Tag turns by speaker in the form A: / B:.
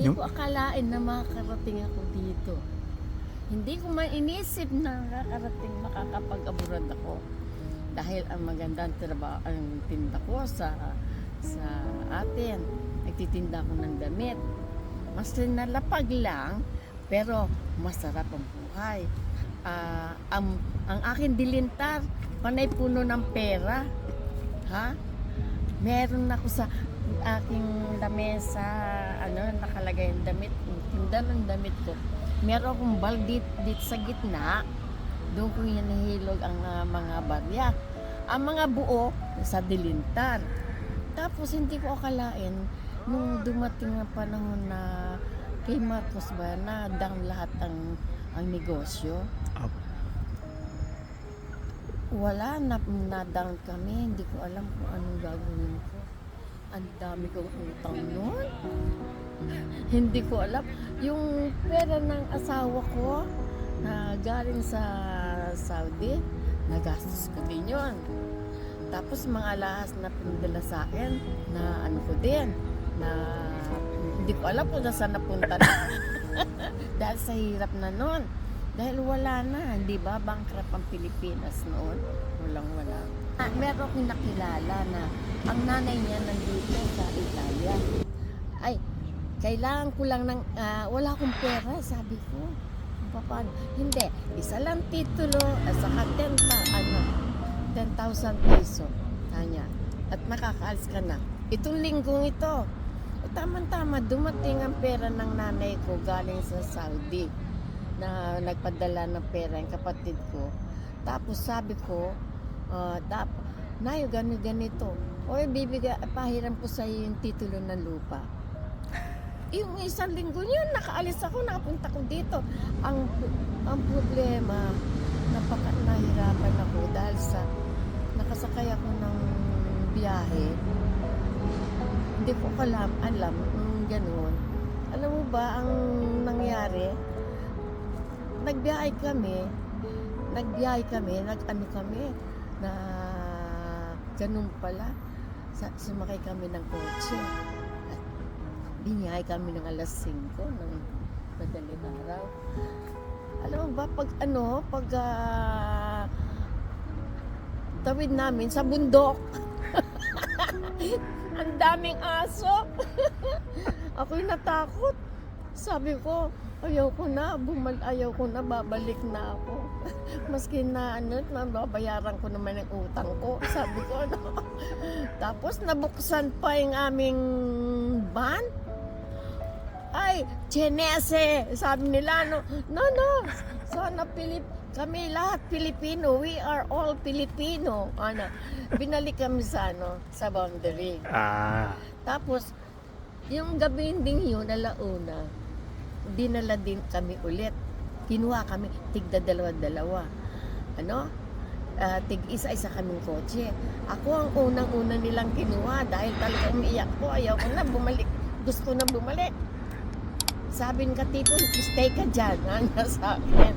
A: Hindi ko akalain na makakarating ako dito. Hindi ko man inisip na makakapag-abroad ako. Dahil ang magandang trabaho, ang tinda ko sa atin. Nagtitinda ko ng damit. Mas nalapag lang, pero masarap ang buhay. Ang aking dilintar, panay puno ng pera. Ha? Meron ako sa aking lamesa, nakalagay yung damit, tinda ng damit ko. Meron akong balde dito sa gitna, doon ko hinahilog ang mga barya. Ang mga buo sa dilintar. Tapos hindi ko akalain, nung dumating ang panahon na kay Marcos ba, na down lahat ang negosyo. Wala, na-down kami. Hindi ko alam kung anong gagawin ko. Ang dami kong utang noon. Hindi ko alam. Yung pera ng asawa ko na galing sa Saudi, nagastos ko din yun. Tapos mga alahas na pinadala sa akin, na ano ko din, na hindi ko alam kung saan napunta na. Dahil sa hirap na noon. Dahil wala na, di ba? Bankrupt ang Pilipinas noon. Walang-wala. Meron akong nakilala na ang nanay niya nandito sa Italia. Ay, kailangan ko lang ng, wala akong pera, sabi ko. Paano? Hindi, isa lang titulo, saka 10,000 peso. Tanya. At makakaalis ka na. Itong linggong ito. Tama-tama, dumating ang pera ng nanay ko galing sa Saudi, na nagpadala ng pera yung kapatid ko. Tapos sabi ko, Nayo, ganito. O, pahiram ko sa iyo yung titulo ng lupa. Yung isang linggo yun, nakaalis ako, nakapunta ko dito. Ang problema, nahirapan ako dahil sa nakasakay ako ng biyahe. Hindi ko alam gano'n. Alam mo ba ang nangyari? Nagbiyahe kami, nag-ano kami, na ganun pala, sumakay kami ng kotse. At biniyahe kami ng alas 5 ng madaling araw. Alam mo ba, pag tawid namin sa bundok, ang daming aso. Ako'y natakot. Sabi ko, ayaw ko na, babalik na ako. Maski na babayaran ko naman ang utang ko. Sabi ko, Tapos nabuksan pa yung aming van. Ay, Chinese! Sabi nila, no, sana kami lahat Pilipino. We are all Filipino. Binalik kami sa boundary. Tapos, yung gabi din yun, alauna, dinala din kami ulit. Kinuha kami, tigda dalawa. Tig isa-isa kaming kotse. Ako ang unang-una nilang kinuha dahil talaga umiiyak ko. Ayaw ko na bumalik. Gusto ko na bumalik. Sabi ng katipon, stay ka dyan. Sa akin.